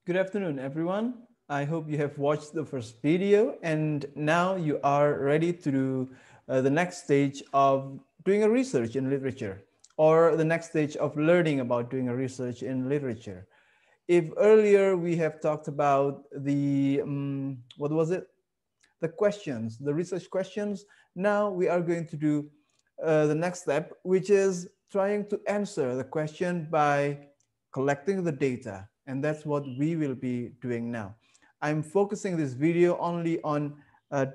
Good afternoon, everyone. I hope you have watched the first video and now you are ready to do the next stage of doing a research in literature or the next stage of learning about doing a research in literature. If earlier we have talked about what was it? The questions, the research questions, now we are going to do the next step, which is trying to answer the question by collecting the data. And that's what we will be doing now. I'm focusing this video only on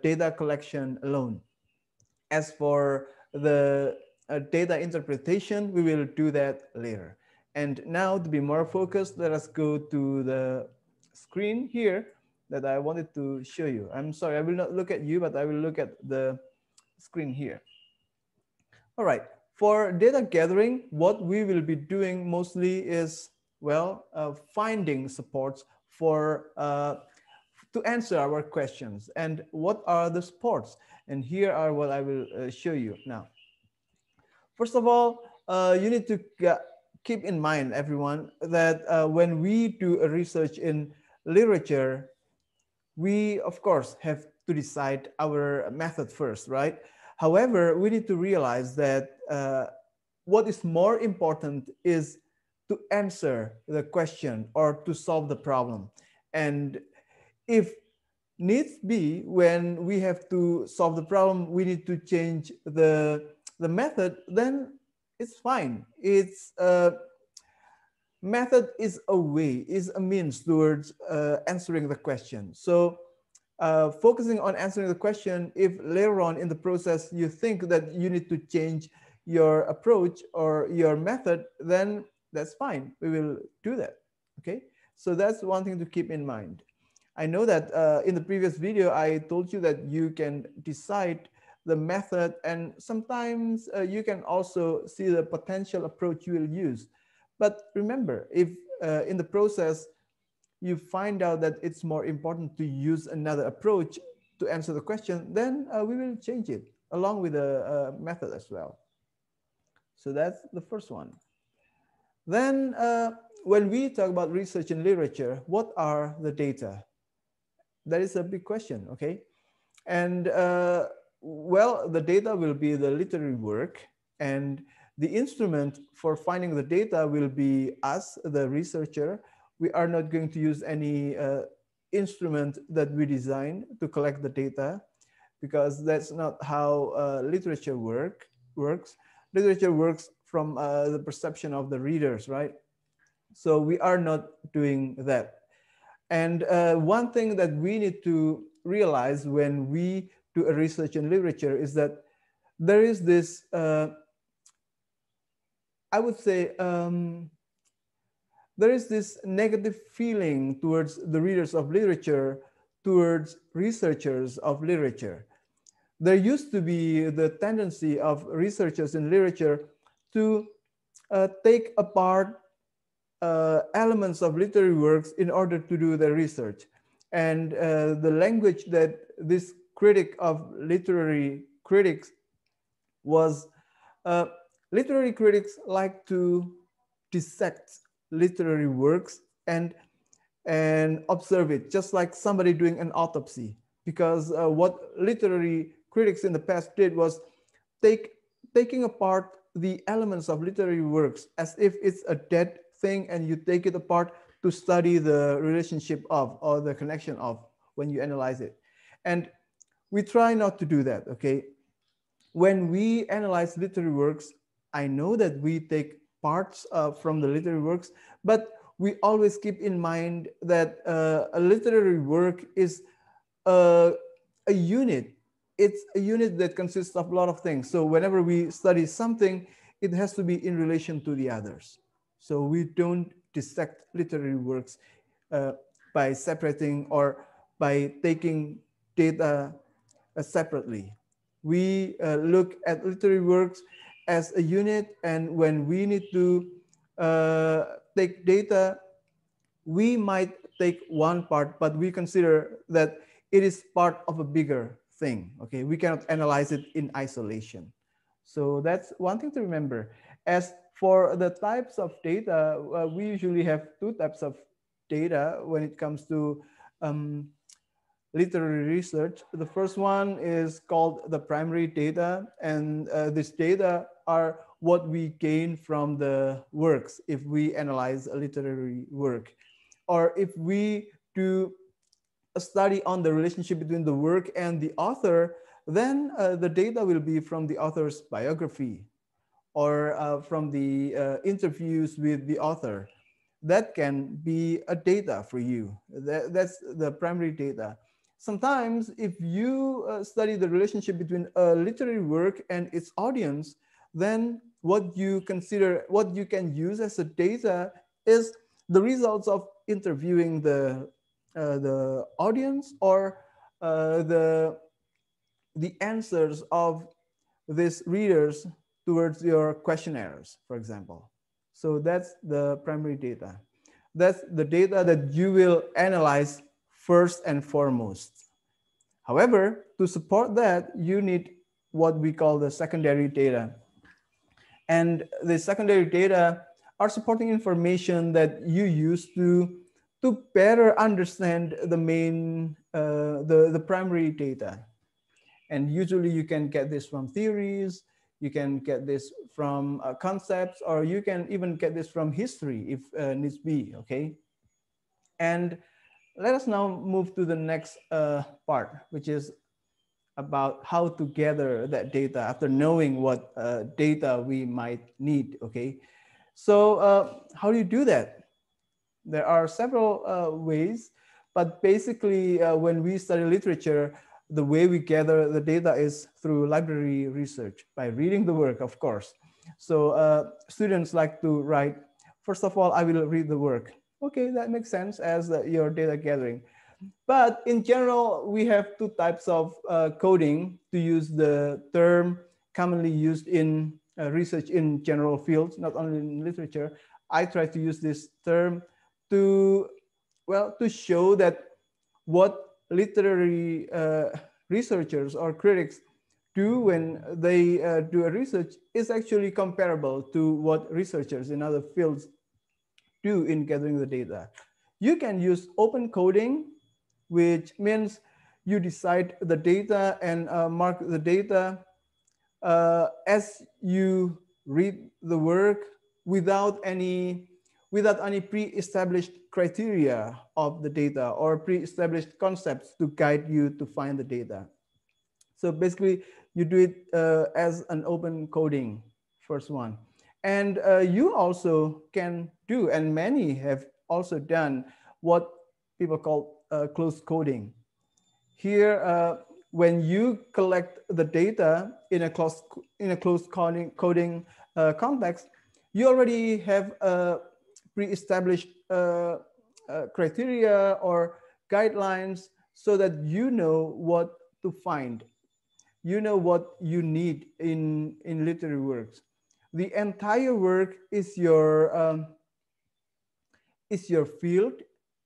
data collection alone. As for the data interpretation, we will do that later. And now to be more focused, let us go to the screen here that I wanted to show you. I'm sorry, I will not look at you, but I will look at the screen here. All right, for data gathering, what we will be doing mostly is, well, finding supports for to answer our questions. And what are the supports? And here are what I will show you now. First of all, you need to keep in mind, everyone, that when we do a research in literature, we, of course, have to decide our method first, right? However, we need to realize that what is more important is to answer the question or to solve the problem. And if needs be, when we have to solve the problem, we need to change the method, then it's fine. It's method is a way, is a means towards answering the question. So focusing on answering the question, if later on in the process you think that you need to change your approach or your method, then that's fine. We will do that. Okay. So that's one thing to keep in mind. I know that in the previous video, I told you that you can decide the method, and sometimes you can also see the potential approach you will use. But remember, if in the process you find out that it's more important to use another approach to answer the question, then we will change it along with the method as well. So that's the first one. Then when we talk about research in literature, what are the data? That is a big question, okay? And well, the data will be the literary work, and the instrument for finding the data will be us, the researcher. We are not going to use any instrument that we design to collect the data, because that's not how literature works. Literature works from the perception of the readers, right? So we are not doing that. And one thing that we need to realize when we do a research in literature is that there is this, I would say, there is this negative feeling towards the readers of literature, towards researchers of literature. There used to be the tendency of researchers in literature to take apart elements of literary works in order to do their research. And the language that this critic of literary critics was, literary critics like to dissect literary works and observe it, just like somebody doing an autopsy. Because what literary critics in the past did was taking apart the elements of literary works as if it's a dead thing, and you take it apart to study the relationship of or the connection of when you analyze it. And we try not to do that, okay? When we analyze literary works, I know that we take parts from the literary works, but we always keep in mind that a literary work is a unit. It's a unit that consists of a lot of things. So whenever we study something, it has to be in relation to the others. So we don't dissect literary works by separating or by taking data separately. We look at literary works as a unit, and when we need to take data, we might take one part, but we consider that it is part of a bigger thing. Okay, we cannot analyze it in isolation. So that's one thing to remember. As for the types of data, we usually have two types of data when it comes to um, literary research. The first one is called the primary data, and this data are what we gain from the works if we analyze a literary work, or if we do a study on the relationship between the work and the author, then the data will be from the author's biography or from the interviews with the author. That can be a data for you. That's the primary data. Sometimes if you study the relationship between a literary work and its audience, then what you consider, what you can use as a data is the results of interviewing the audience, or the answers of these readers towards your questionnaires, for example. So that's the primary data. That's the data that you will analyze first and foremost. However, to support that, you need what we call the secondary data. And the secondary data are supporting information that you use to better understand the main, the primary data. And usually you can get this from theories, you can get this from concepts, or you can even get this from history if needs be, okay? And let us now move to the next part, which is about how to gather that data after knowing what data we might need, okay? So how do you do that? There are several ways, but basically when we study literature, the way we gather the data is through library research, by reading the work, of course. So students like to write, first of all, I will read the work. Okay, that makes sense as your data gathering. But in general, we have two types of coding, to use the term commonly used in research in general fields, not only in literature. I try to use this term to, well, to show that what literary researchers or critics do when they do a research is actually comparable to what researchers in other fields do in gathering the data. You can use open coding, which means you decide the data and mark the data as you read the work without any pre-established criteria of the data or pre-established concepts to guide you to find the data. So basically, you do it as an open coding, first one. And you also can do, and many have also done, what people call closed coding. Here, when you collect the data in a closed coding context, you already have pre-established criteria or guidelines so that you know what to find. You know what you need in literary works. The entire work is your field,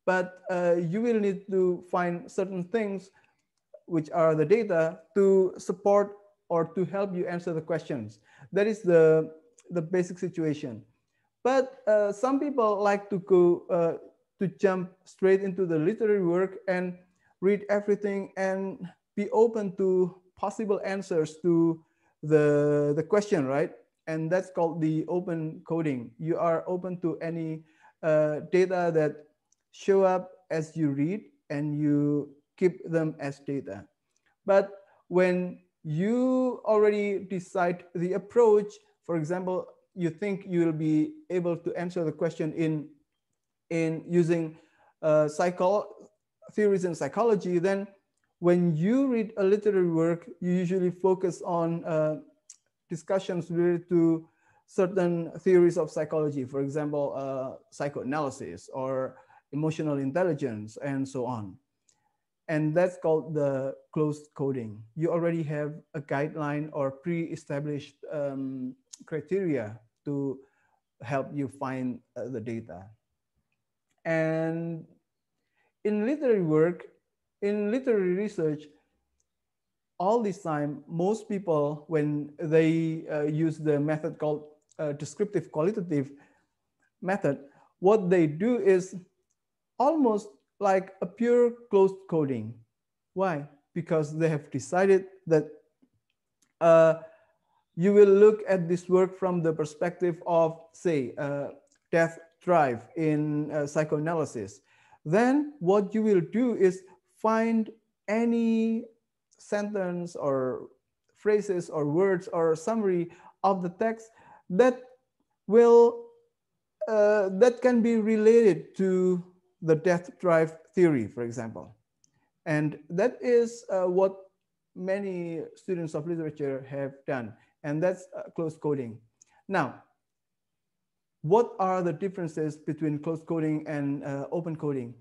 but you will need to find certain things, which are the data, to support or to help you answer the questions. That is the basic situation. But some people like to go to jump straight into the literary work and read everything and be open to possible answers to the question, right? And that's called the open coding. You are open to any data that show up as you read, and you keep them as data. But when you already decide the approach, for example, you think you will be able to answer the question in using theories in psychology, then when you read a literary work, you usually focus on discussions related to certain theories of psychology, for example, psychoanalysis or emotional intelligence, and so on. And that's called the closed coding. You already have a guideline or pre-established criteria to help you find the data. And in literary work, in literary research, all this time, most people, when they use the method called descriptive qualitative method, what they do is almost like a pure closed coding. Why? Because they have decided that uh, you will look at this work from the perspective of, say, death drive in psychoanalysis. Then what you will do is find any sentence or phrases or words or summary of the text that will that can be related to the death drive theory, for example. And that is what many students of literature have done. And that's close coding. Now, what are the differences between closed coding and open coding?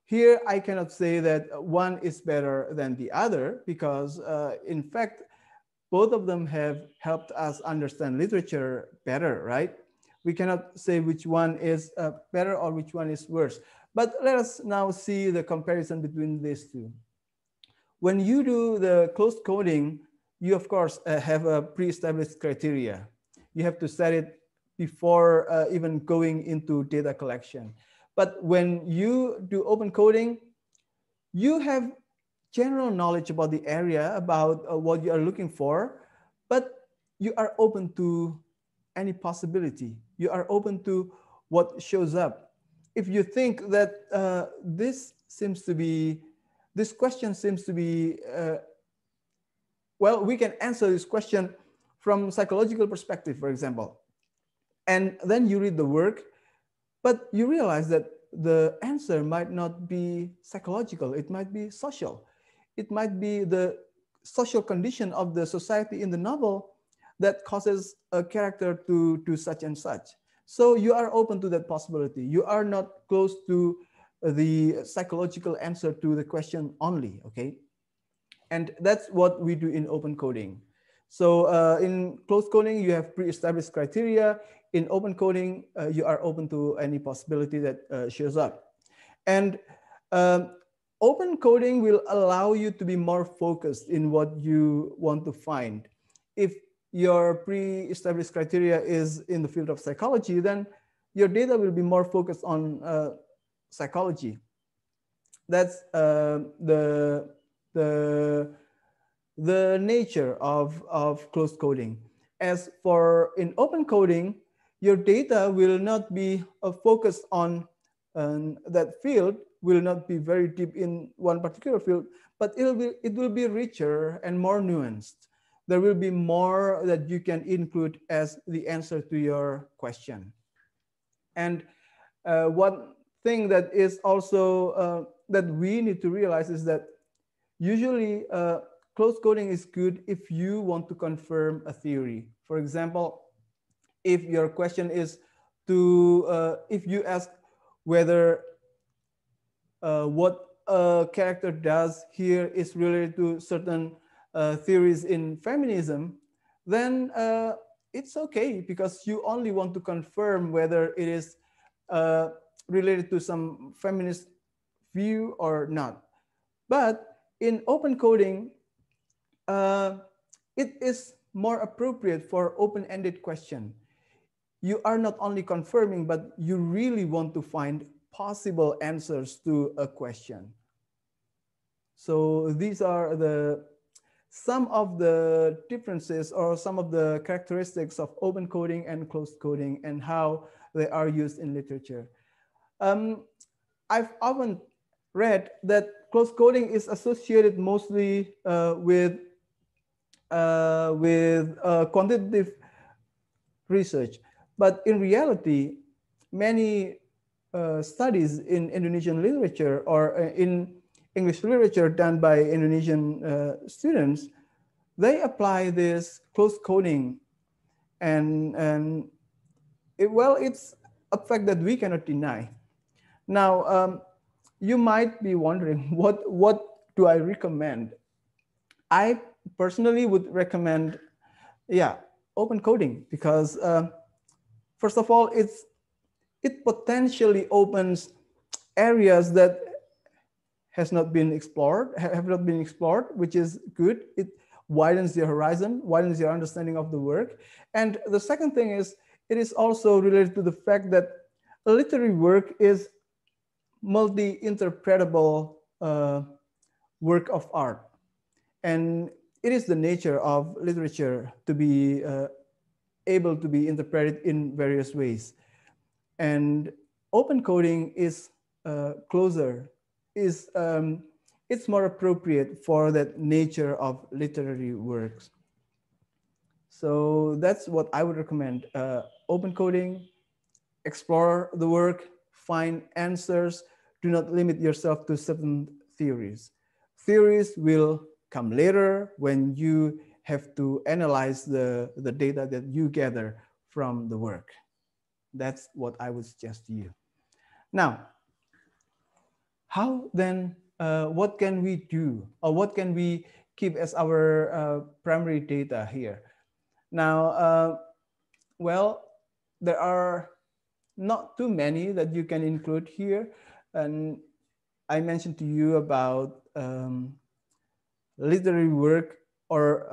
Here, I cannot say that one is better than the other because, in fact, both of them have helped us understand literature better, right? We cannot say which one is better or which one is worse. But let us now see the comparison between these two. When you do the closed coding, you of course have a pre-established criteria. You have to set it before even going into data collection. But when you do open coding, you have general knowledge about the area, about what you are looking for, but you are open to any possibility. You are open to what shows up. If you think that this question seems to be, well, we can answer this question from psychological perspective, for example. And then you read the work, but you realize that the answer might not be psychological. It might be social. It might be the social condition of the society in the novel that causes a character to do such and such. So you are open to that possibility. You are not close to the psychological answer to the question only, okay? And that's what we do in open coding. So in closed coding, you have pre-established criteria. In open coding, you are open to any possibility that shows up. And open coding will allow you to be more focused in what you want to find. If your pre-established criteria is in the field of psychology, then your data will be more focused on psychology. That's the nature of closed coding. As for in open coding, your data will not be focused on that field, will not be very deep in one particular field, but it will be richer and more nuanced. There will be more that you can include as the answer to your question. And one thing that is also that we need to realize is that usually closed coding is good if you want to confirm a theory. For example, if your question is to, if you ask whether what a character does here is related to certain theories in feminism, then it's okay because you only want to confirm whether it is related to some feminist view or not. But in open coding, it is more appropriate for open-ended question. You are not only confirming, but you really want to find possible answers to a question. So these are some of the differences or some of the characteristics of open coding and closed coding and how they are used in literature. I've often read that closed coding is associated mostly with quantitative research. But in reality, many studies in Indonesian literature or in English literature done by Indonesian students, they apply this closed coding, and it's a fact that we cannot deny. Now, you might be wondering, what do I recommend? I personally would recommend, open coding because first of all, it potentially opens areas that have not been explored, which is good. It widens your horizon, widens your understanding of the work. And the second thing is, it is also related to the fact that literary work is multi-interpretable work of art. And it is the nature of literature to be able to be interpreted in various ways. And open coding is closer, is it's more appropriate for that nature of literary works. So that's what I would recommend. Open coding, explore the work, find answers. Do not limit yourself to certain theories. Theories will come later when you have to analyze the data that you gather from the work. That's what I would suggest to you. Now, how then, what can we do, or what can we keep as our primary data here? Now, well, there are not too many that you can include here. And I mentioned to you about literary work or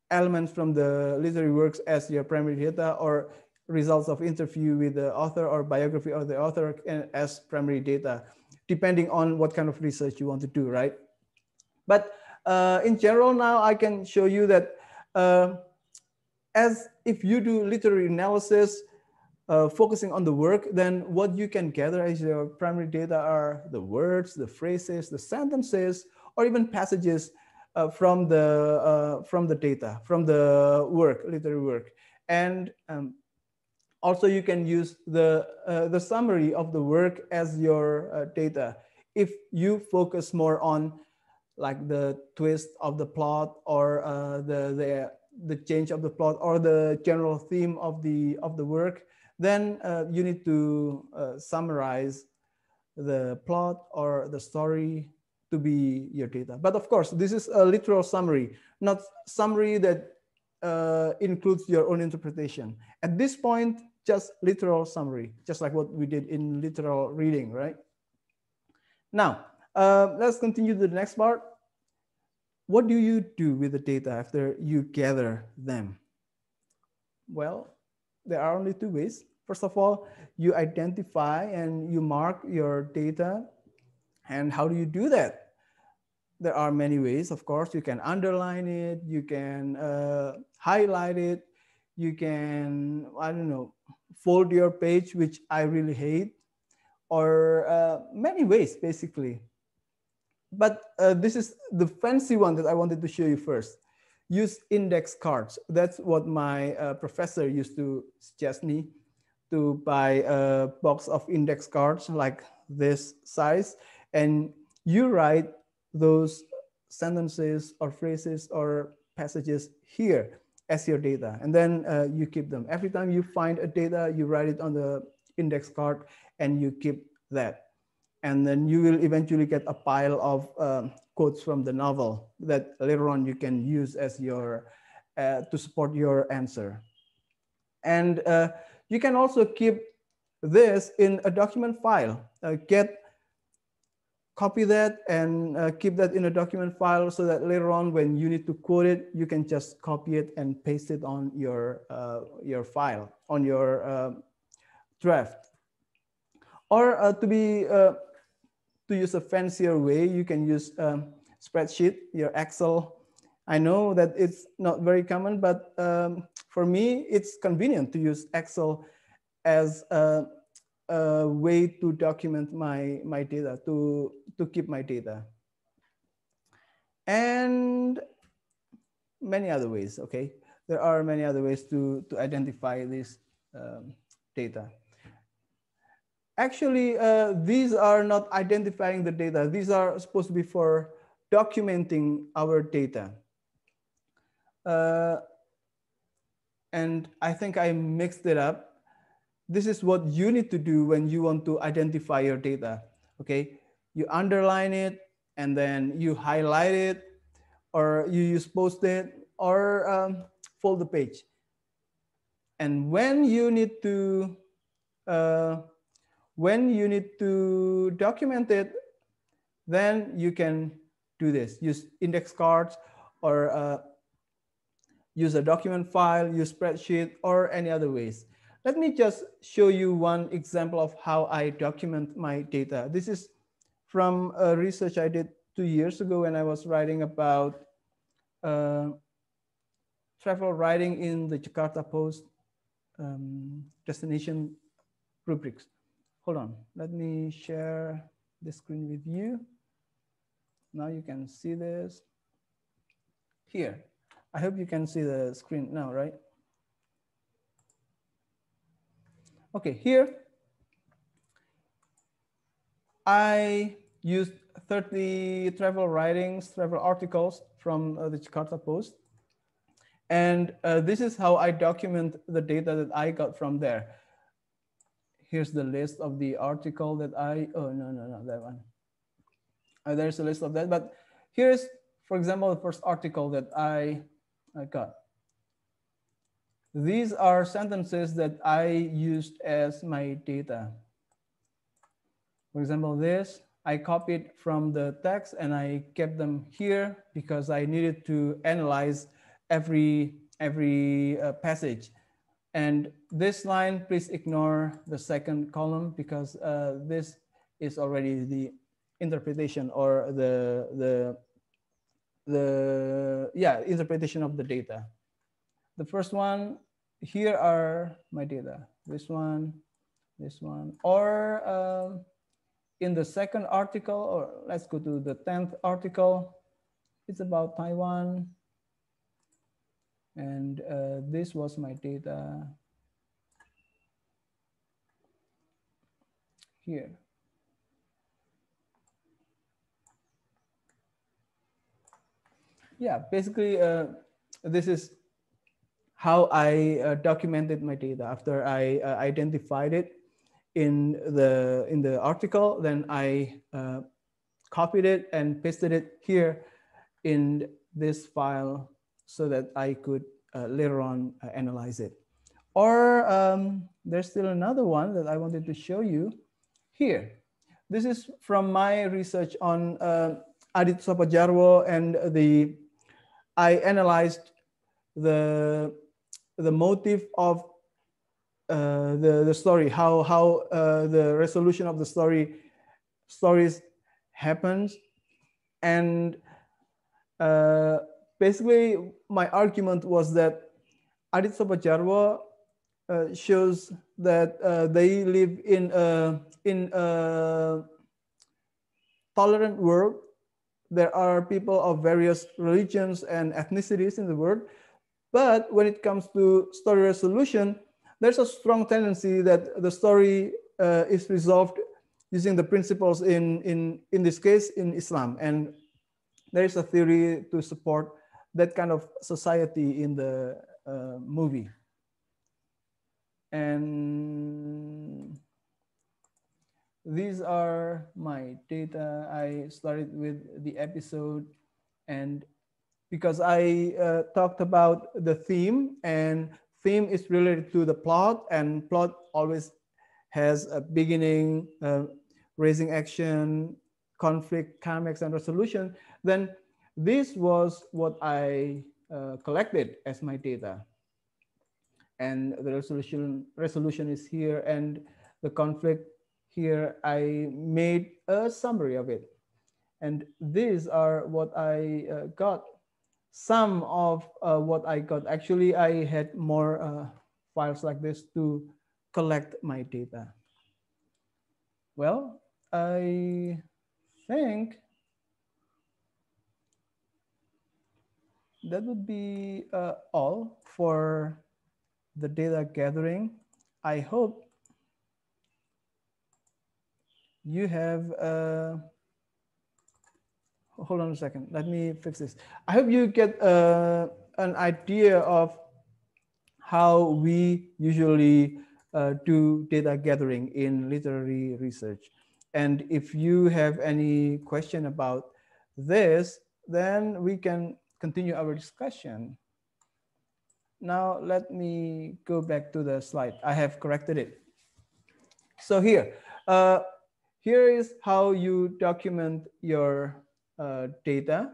elements from the literary works as your primary data, or results of interview with the author or biography of the author as primary data, depending on what kind of research you want to do, right? But in general now, I can show you that as if you do literary analysis, focusing on the work, then what you can gather as your primary data are the words, the phrases, the sentences, or even passages from the data, from the work, literary work. And also you can use the summary of the work as your data. If you focus more on like the twist of the plot, or the change of the plot, or the general theme of the work, then you need to summarize the plot or the story to be your data. But of course, this is a literal summary, not summary that includes your own interpretation. At this point, just literal summary, just like what we did in literal reading, right? Now, let's continue to the next part. What do you do with the data after you gather them? Well, there are only two ways. First of all, you identify and you mark your data. And how do you do that? There are many ways, of course. You can underline it, you can highlight it, you can, I don't know, fold your page, which I really hate, or many ways, basically. But this is the fancy one that I wanted to show you first. Use index cards. That's what my professor used to suggest me, to buy a box of index cards like this size, and you write those sentences or phrases or passages here as your data, and then you keep them. Every time you find a data, you write it on the index card and you keep that. And then you will eventually get a pile of quotes from the novel that later on you can use as your, to support your answer. And you can also keep this in a document file. Copy that and keep that in a document file, so that later on when you need to quote it, you can just copy it and paste it on your file, on your draft. Or to use a fancier way, you can use spreadsheet, your Excel. I know that it's not very common, but for me, it's convenient to use Excel as a way to document my data, to keep my data. And many other ways, okay? There are many other ways to identify this data. Actually, these are not identifying the data. These are supposed to be for documenting our data. And I think I mixed it up. This is what you need to do when you want to identify your data, okay? You underline it, and then you highlight it, or you use Post-it, or fold the page. And when you need to document it, then you can do this. Use index cards, or use a document file, use spreadsheet, or any other ways. Let me just show you one example of how I document my data. This is from a research I did 2 years ago when I was writing about uh, travel writing in the Jakarta Post destination rubrics. Hold on, let me share the screen with you. Now you can see this here. I hope you can see the screen now, right? Okay, here I used 30 travel writings, travel articles from the Jakarta Post. And this is how I document the data that I got from there. Here's the list of the article that no, that one. There's a list of that, but here's, for example, the first article that I got. These are sentences that I used as my data. For example, this, I copied from the text and I kept them here because I needed to analyze every passage. And this line, please ignore the second column because this is already the interpretation or the interpretation of the data. The first one, here are my data. This one, or in the second article, or let's go to the 10th article. It's about Taiwan. And this was my data here. Yeah, basically, this is how I documented my data. After I identified it in the article, then I copied it and pasted it here in this file so that I could later on analyze it. Or there's still another one that I wanted to show you here. This is from my research on Adit Sopajarwo, and I analyzed the motive of the story, how the resolution of the stories happens, and basically my argument was that Adit Sopajarwo shows that they live in a tolerant world. There are people of various religions and ethnicities in the world. But when it comes to story resolution, there's a strong tendency that the story is resolved using the principles in this case in Islam. And there is a theory to support that kind of society in the movie. And these are my data. I started with the episode, and because I talked about the theme, and theme is related to the plot, and plot always has a beginning, raising action, conflict, climax, and resolution, then this was what I collected as my data. And the resolution is here, and the conflict here, I made a summary of it. And these are what I got. Some of what I got. Actually, I had more files like this to collect my data. Well, I think that would be all for the data gathering. I hope you have, hold on a second, let me fix this. I hope you get an idea of how we usually do data gathering in literary research. And if you have any question about this, then we can continue our discussion. Now let me go back to the slide. I have corrected it. So here is how you document your data,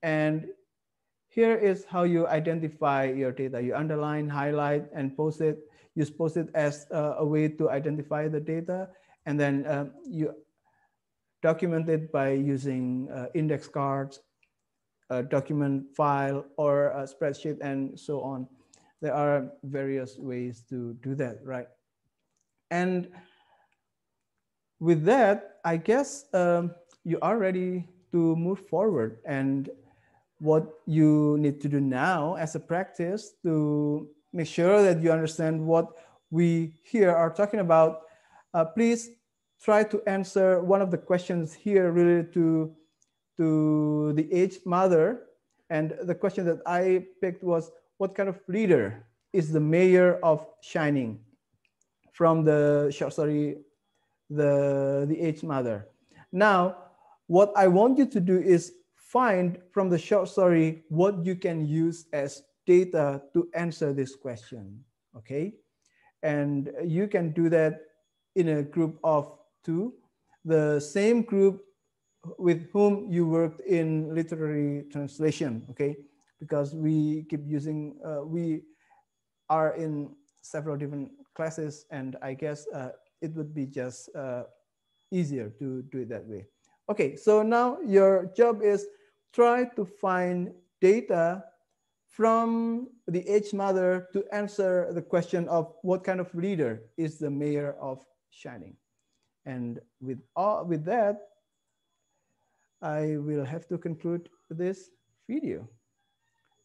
and here is how you identify your data. You underline, highlight, and post it. You suppose it as a way to identify the data, and then you document it by using index cards, a document file, or a spreadsheet, and so on. There are various ways to do that, right? And with that, I guess you are ready to move forward. And what you need to do now as a practice to make sure that you understand what we here are talking about, please try to answer one of the questions here related to the aged mother. And the question that I picked was, what kind of leader is the mayor of Shining, from the short story, the aged mother. Now, what I want you to do is find from the short story what you can use as data to answer this question, okay? And you can do that in a group of two, the same group with whom you worked in literary translation, okay? Because we keep using, we are in several different classes, and I guess it would be just easier to do it that way. Okay, so now your job is try to find data from the aged mother to answer the question of what kind of leader is the mayor of Shining. And with that, I will have to conclude this video.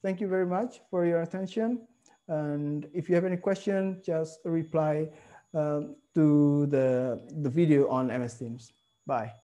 Thank you very much for your attention. And if you have any question, just reply to the video on MS Teams. Bye.